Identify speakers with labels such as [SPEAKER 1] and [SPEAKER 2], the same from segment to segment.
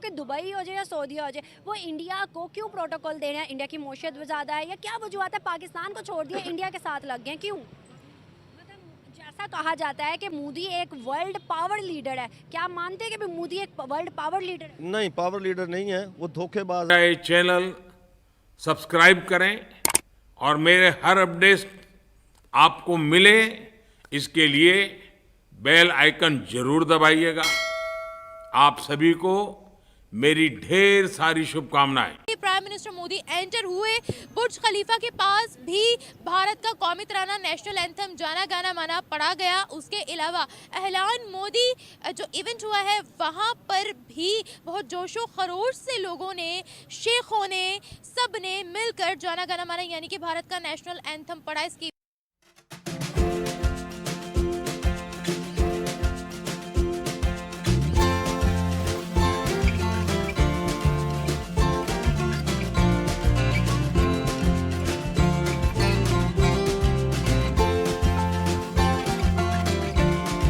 [SPEAKER 1] कि दुबई हो जाए या सऊदी हो जाए, वो इंडिया को क्यों प्रोटोकॉल दे रहे हैं? इंडिया की मौशियत ज़्यादा है या क्या वजूहत है? पाकिस्तान को छोड़ दिया, इंडिया के साथ लग गए, क्यों? मतलब जैसा कहा जाता है कि मोदी एक वर्ल्ड पावर लीडर है, क्या आप मानते हैं कि मोदी एक वर्ल्ड पावर लीडर है?
[SPEAKER 2] नहीं, पावर लीडर नहीं है, वो धोखेबाज है।
[SPEAKER 3] मेरा ये चैनल सब्सक्राइब करें और मेरे हर अपडेट आपको मिले, इसके लिए बेल आइकन जरूर दबाइएगा। आप सभी को मेरी ढेर सारी शुभकामनाएं।
[SPEAKER 4] प्राइम मिनिस्टर मोदी एंटर हुए बुर्ज खलीफा के पास भी भारत का कौमी तराना नेशनल एंथम जाना गाना माना पड़ा गया। उसके अलावा एहलान मोदी जो इवेंट हुआ है वहां पर भी बहुत जोशो खरोश से लोगों ने, शेखों ने, सब ने मिलकर जाना गाना माना यानी कि भारत का नेशनल एंथम पढ़ा। इसकी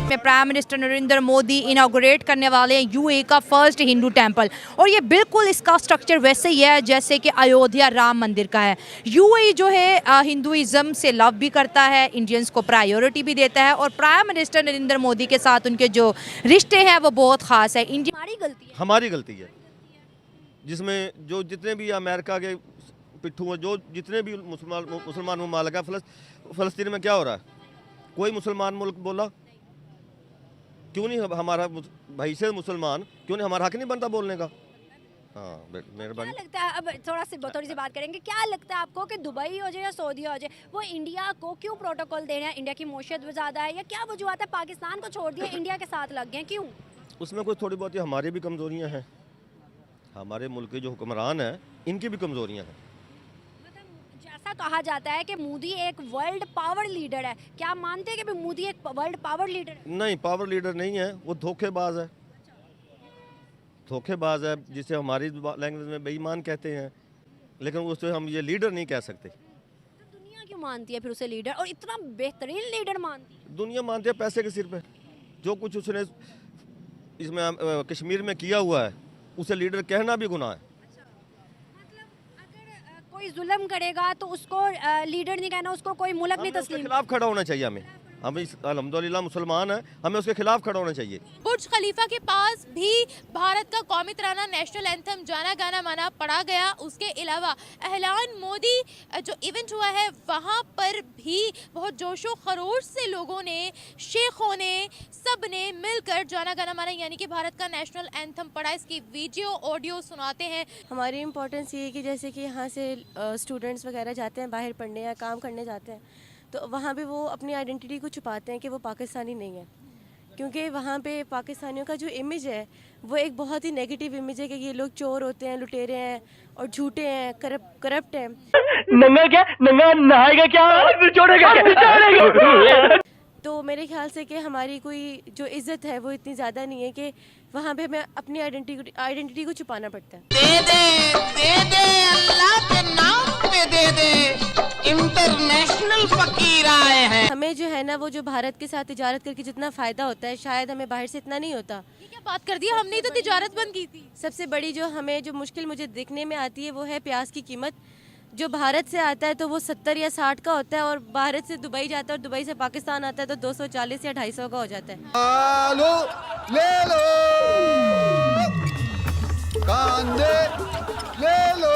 [SPEAKER 5] में prime minister Narendra Modi inaugurate करने वाले हैं यूएई का फर्स्ट हिंदू टेंपल, और ये बिल्कुल इसका स्ट्रक्चर वैसे ही है जैसे कि अयोध्या राम मंदिर का है। यूएई जो है हिंदुइज्म से लव भी करता है, इंडियंस को प्रायोरिटी भी देता है, और प्राइम मिनिस्टर नरेंद्र मोदी के साथ उनके जो रिश्ते हैं वो बहुत खास है।
[SPEAKER 1] हमारी गलती है?
[SPEAKER 2] हमारी गलती है, जिसमें जो जितने भी अमेरिका के पिट्ठू हैं, जो जितने भी मुसलमान ममालिक है, फ़लस्तीन में क्या हो रहा है? कोई मुसलमान मुल्क बोला क्यों नहीं? हमारा भाई से मुसलमान क्यों नहीं? हमारा हक नहीं बनता बोलने का? हाँ, मेहरबानी।
[SPEAKER 1] क्या लगता है, अब थोड़ी सी बात करेंगे, क्या लगता है आपको कि दुबई हो जाए या सऊदी हो जाए, वो इंडिया को क्यों प्रोटोकॉल दे रहे हैं? इंडिया की मौशियत ज़्यादा है या क्या वजूहत है? पाकिस्तान को छोड़ दिया, इंडिया के साथ लग गए, क्यों?
[SPEAKER 2] उसमें कुछ थोड़ी बहुत हमारी भी कमज़ोरियाँ हैं, हमारे मुल्क के जो हुक्मरान हैं इनकी भी कमज़ोरियाँ हैं।
[SPEAKER 1] जैसा कहा जाता है कि मोदी एक वर्ल्ड पावर लीडर है, क्या आप मानते हैं कि मोदी एक वर्ल्ड पावर लीडर है?
[SPEAKER 2] नहीं, पावर लीडर नहीं है, वो धोखेबाज है। धोखेबाज है, जिसे हमारी लैंग्वेज में बेईमान कहते हैं, लेकिन उसे हम ये लीडर नहीं कह सकते।
[SPEAKER 1] तो दुनिया क्यों मानती है फिर उसे लीडर, और इतना बेहतरीन लीडर मानती है?
[SPEAKER 2] दुनिया मानती है पैसे के सिर पे। जो कुछ उसने इसमें कश्मीर में किया हुआ है उसे लीडर कहना भी गुनाह है।
[SPEAKER 1] कोई जुल्म करेगा तो उसको लीडर नहीं कहना, उसको कोई मुल्क नहीं
[SPEAKER 2] उसके
[SPEAKER 1] तस्लीम।
[SPEAKER 2] खिलाफ खड़ा होना चाहिए हमें। हम अल्हम्दुलिल्लाह मुसलमान हैं, हमें उसके खिलाफ खड़ा होना चाहिए।
[SPEAKER 4] बुर्ज खलीफा के पास भी भारत का कौमी तराना नेशनल एंथम जाना गाना माना पड़ा गया। उसके अलावा एहलान मोदी जो इवेंट हुआ है वहां पर भी बहुत जोशो खरोश से लोगों ने, शेखों ने, सब ने मिलकर जाना गाना माना यानी कि भारत का नेशनल एंथम पढ़ा। इसकी वीडियो ऑडियो सुनाते हैं।
[SPEAKER 6] हमारी इम्पोर्टेंस ये है कि जैसे कि यहाँ से स्टूडेंट्स वगैरह जाते हैं बाहर पढ़ने या काम करने जाते हैं, तो वहाँ पे वो अपनी आइडेंटिटी को छुपाते हैं कि वो पाकिस्तानी नहीं है, क्योंकि वहाँ पे पाकिस्तानियों का जो इमेज है वो एक बहुत ही नेगेटिव इमेज है कि ये लोग चोर होते हैं, लुटेरे हैं और झूठे हैं, करप्ट हैं।
[SPEAKER 7] नंगा क्या? नंगा नहाएगा क्या? छोड़ेगा।
[SPEAKER 6] तो मेरे ख्याल से कि हमारी कोई जो इज्जत है वो इतनी ज़्यादा नहीं है कि वहाँ पे हमें अपनी आइडेंटिटी को छुपाना पड़ता है।
[SPEAKER 8] दे दे अल्लाह के नाम पे दे दे, इंटरनेशनल फकीर आए हैं।
[SPEAKER 6] हमें जो है ना वो जो भारत के साथ तिजारत करके जितना फ़ायदा होता है शायद हमें बाहर से इतना नहीं होता।
[SPEAKER 4] ये क्या बात कर दी, हमने ही तो तिजारत बंद की थी।
[SPEAKER 6] सबसे बड़ी जो हमें जो मुश्किल मुझे देखने में आती है वो है प्याज की कीमत। जो भारत से आता है तो वो 70 या 60 का होता है, और भारत से दुबई जाता है और दुबई से पाकिस्तान आता है तो 240 या 250 का हो जाता है।
[SPEAKER 9] आलू ले लो, कांदे ले लो,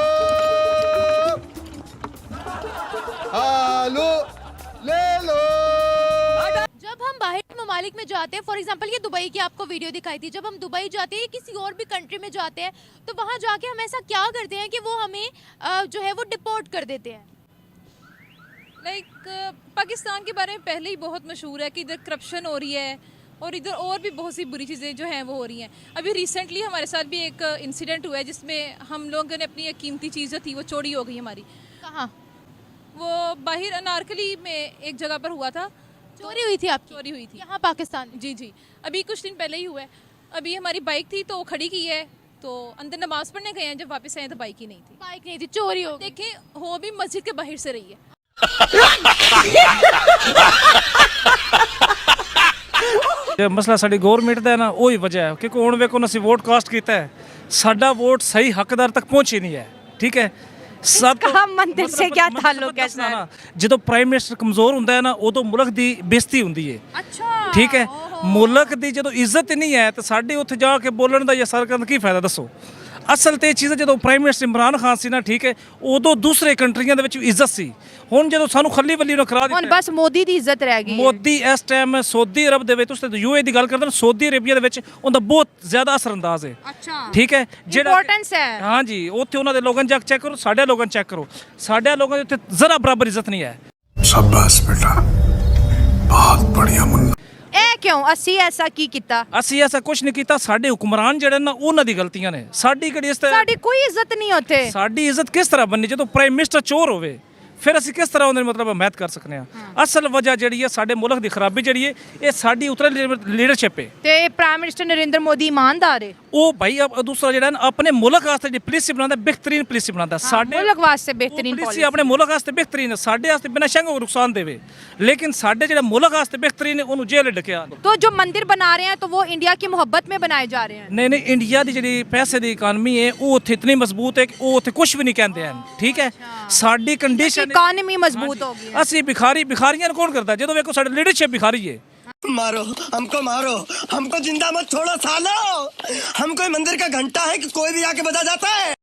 [SPEAKER 9] आलू ले लो।
[SPEAKER 4] जब हम बाहर ममालिक में जाते हैं, फॉर एग्जांपल ये दुबई की आपको वीडियो दिखाई थी, जब हम दुबई जाते हैं किसी और भी कंट्री में जाते हैं तो वहाँ जाके हम ऐसा क्या करते हैं कि वो हमें जो है वो डिपोर्ट कर देते हैं।
[SPEAKER 10] पाकिस्तान के बारे में पहले ही बहुत मशहूर है कि इधर करप्शन हो रही है और इधर और भी बहुत सी बुरी चीज़ें जो हैं वो हो रही हैं। अभी रिसेंटली हमारे साथ भी एक इंसिडेंट हुआ है जिसमें हम लोगों ने अपनी एक कीमती चीज़ जो थी वो चोरी हो गई हमारी।
[SPEAKER 4] कहाँ?
[SPEAKER 10] वो बाहर अनारकली में एक जगह पर हुआ था,
[SPEAKER 4] चोरी हुई थी आपकी?
[SPEAKER 10] चोरी हुई थी
[SPEAKER 4] यहाँ पाकिस्तान?
[SPEAKER 10] जी, अभी कुछ दिन पहले ही हुआ है। अभी हमारी बाइक थी तो खड़ी की है, तो अंदर नमाज पढ़ने गए हैं, जब वापस आए तो बाइक ही नहीं थी।
[SPEAKER 4] बाइक नहीं थी, चोरी हो गई।
[SPEAKER 10] देखें, हो भी मस्जिद के बाहर से रही है।
[SPEAKER 11] ਜੇ ਮਸਲਾ ਸਾਡੀ ਗਵਰਨਮੈਂਟ ਦਾ ਹੈ ਨਾ, ਉਹੀ ਵਜ੍ਹਾ ਹੈ ਕਿਉਂਕਿ ਹੁਣ ਵੇਖੋ ਅਸੀਂ ਵੋਟ ਕਾਸਟ ਕੀਤਾ ਹੈ, ਸਾਡਾ ਵੋਟ ਸਹੀ ਹੱਕਦਾਰ ਤੱਕ ਪਹੁੰਚੀ ਨਹੀਂ ਹੈ। ਠੀਕ ਹੈ, ਸਭ
[SPEAKER 5] इसका मंदिर से क्या ताल्लुक है सर?
[SPEAKER 11] ਜਦੋਂ ਪ੍ਰਾਈਮ ਮਿਨਿਸਟਰ ਕਮਜ਼ੋਰ ਹੁੰਦਾ ਹੈ ਨਾ, ਉਦੋਂ ਮੁਲਕ ਦੀ ਬੇਇੱਜ਼ਤੀ ਹੁੰਦੀ ਹੈ।
[SPEAKER 5] अच्छा
[SPEAKER 11] ਠੀਕ ਹੈ, ਮੁਲਕ ਦੀ ਜਦੋਂ ਇੱਜ਼ਤ ਨਹੀਂ ਹੈ ਤਾਂ ਸਾਡੇ ਉੱਥੇ ਜਾ ਕੇ ਬੋਲਣ ਦਾ ਜਾਂ ਸਰ ਕਰਨ ਦਾ ਕੀ ਫਾਇਦਾ ਦੱਸੋ। ਅਸਲ ਤੇ ਇਹ ਚੀਜ਼ ਜਦੋਂ ਪ੍ਰਾਈਮ ਮਿਨਿਸਟਰ ਇਮਰਾਨ ਖਾਨ ਸੀ ਨਾ, ਠੀਕ ਹੈ, ਉਦੋਂ ਦੂਸਰੇ ਕੰਟਰੀਆਂ ਦੇ ਵਿੱਚ ਇੱਜ਼ਤ ਸੀ। ਹੁਣ ਜਦੋਂ ਸਾਨੂੰ ਖੱਲੀ ਵੱਲੀ ਨੂੰ ਕਰਾ
[SPEAKER 5] ਹੁਣ
[SPEAKER 11] ਦਿੱਤਾ,
[SPEAKER 5] ਬਸ ਮੋਦੀ ਦੀ ਇੱਜ਼ਤ ਰਹਿ ਗਈ ਹੈ।
[SPEAKER 11] ਮੋਦੀ ਇਸ ਟਾਈਮ ਸਾਊਦੀ ਅਰਬ ਦੇ ਵਿੱਚ, ਤੁਸੀਂ ਯੂਏ ਦੀ ਗੱਲ ਕਰਦੇ ਹੋ, ਸਾਊਦੀ ਅਰੇਬੀਆ ਦੇ ਵਿੱਚ ਉਹਦਾ ਬਹੁਤ ਜ਼ਿਆਦਾ ਅਸਰਅੰਦਾਜ਼ ਹੈ।
[SPEAKER 5] ਅੱਛਾ
[SPEAKER 11] ਠੀਕ ਹੈ,
[SPEAKER 5] ਇੰਪੋਰਟੈਂਸ ਹੈ।
[SPEAKER 11] ਹਾਂਜੀ, ਉੱਥੇ ਉਹਨਾਂ ਦੇ ਲੋਕਾਂ ਨੂੰ ਜਾ ਕੇ ਚੈੱਕ ਕਰੋ, ਸਾਡੇ ਲੋਕਾਂ ਨੂੰ ਚੈੱਕ ਕਰੋ, ਸਾਡੇ ਲੋਕਾਂ ਦੀ ਉੱਥੇ ਜ਼ਰਾ ਬਰਾਬਰ ਇੱਜ਼ਤ ਨਹੀਂ ਹੈ।
[SPEAKER 9] शाबाश बेटा, बहुत बढ़िया मुन्ना।
[SPEAKER 5] ਇਹ ਕਿਉਂ? ਅਸੀਂ ਐਸਾ ਕੀ ਕੀਤਾ?
[SPEAKER 11] ਅਸੀਂ ਐਸਾ ਕੁਝ ਨਹੀਂ ਕੀਤਾ, ਸਾਡੇ ਹੁਕਮਰਾਨ ਜਿਹੜੇ ਨਾ ਉਹਨਾਂ ਦੀ ਗਲਤੀਆਂ ਨੇ। ਸਾਡੀ ਕਿਹੜੀ ਇਸ ਤਰ੍ਹਾਂ,
[SPEAKER 5] ਸਾਡੀ ਕੋਈ ਇੱਜ਼ਤ ਨਹੀਂ ਉੱਥੇ।
[SPEAKER 11] ਸਾਡੀ ਇੱਜ਼ਤ ਕਿਸ ਤਰ੍ਹਾਂ ਬਣਨੀ ਜਦੋਂ ਪ੍ਰਾਈਮ ਮਿਨਿਸਟਰ ਚੋਰ ਹੋਵੇ? ਫਿਰ ਅਸੀਂ ਕਿਸ ਤਰ੍ਹਾਂ ਉਹਦੇ ਮਤਲਬ ਹਮਾਇਤ ਕਰ ਸਕਨੇ ਆ? ਅਸਲ ਵਜ੍ਹਾ ਜਿਹੜੀ ਹੈ ਸਾਡੇ ਮੁਲਕ ਦੀ ਖਰਾਬੀ ਜਿਹੜੀ ਹੈ, ਇਹ ਸਾਡੀ ਉਤਰੇ ਲੀਡਰਸ਼ਿਪ ਹੈ।
[SPEAKER 5] ਤੇ ਪ੍ਰਾਈਮ ਮਿਨਿਸਟਰ ਨਰਿੰਦਰ ਮੋਦੀ ਇਮਾਨਦਾਰ ਹੈ।
[SPEAKER 11] ਉਹ ਭਾਈ ਦੂਸਰਾ ਜਿਹੜਾ ਨਾ ਆਪਣੇ ਮੁਲਕ ਵਾਸਤੇ ਜਿਹੜੀ ਪਾਲਿਸੀ ਬਣਾਉਂਦਾ, ਬਿਹਤਰੀਨ ਪਾਲਿਸੀ ਬਣਾਉਂਦਾ। ਸਾਡੇ
[SPEAKER 5] ਮੁਲਕ ਵਾਸਤੇ ਬਿਹਤਰੀਨ
[SPEAKER 11] ਪਾਲਿਸੀ ਆਪਣੇ ਮੁਲਕ ਵਾਸਤੇ ਬਿਹਤਰੀਨ ਹੈ, ਸਾਡੇ ਵਾਸਤੇ ਬਿਨਾਂ ਸ਼ੰਕ ਨੁਕਸਾਨ ਦੇਵੇ। ਲੇਕਿਨ ਸਾਡੇ ਜਿਹੜਾ ਮੁਲਕ ਵਾਸਤੇ ਬਿਹਤਰੀਨ ਹੈ, ਉਹਨੂੰ ਜੇਲ੍ਹ ਢਕਿਆ।
[SPEAKER 5] तो जो मंदिर बना रहे हैं तो वो इंडिया की मोहब्बत में बनाए जा रहे हैं।
[SPEAKER 11] ਨਹੀਂ ਨਹੀਂ, ਇੰਡੀਆ ਦੀ ਜਿਹੜੀ ਪੈਸੇ ਦੀ ਇਕਾਨਮੀ ਹੈ ਉਹ ਉੱਥੇ ਇਤਨੀ ਮਜ਼ਬੂਤ ਹੈ ਕਿ ਉਹ ਉੱਥੇ ਕੁਝ ਵੀ ਨਹੀਂ ਕਹਿੰਦੇ ਹਨ। ਠੀਕ ਹੈ, ਸਾਡੀ ਕੰਡੀਸ਼ਨ
[SPEAKER 5] इकॉनमी मजबूत हो गई है।
[SPEAKER 11] ਅਸੀਂ ਭਿਖਾਰੀਆਂ ਨੂੰ ਕੌਣ ਕਰਦਾ? ਜਦੋਂ ਵੇਖੋ ਸਾਡੀ ਲੀਡਰਸ਼ਿਪ ਭਿਖਾਰੀ ਹੈ।
[SPEAKER 7] मारो हमको जिंदा मत छोड़ो सालो। हम कोई मंदिर का घंटा है कि कोई भी आके बजा जाता है।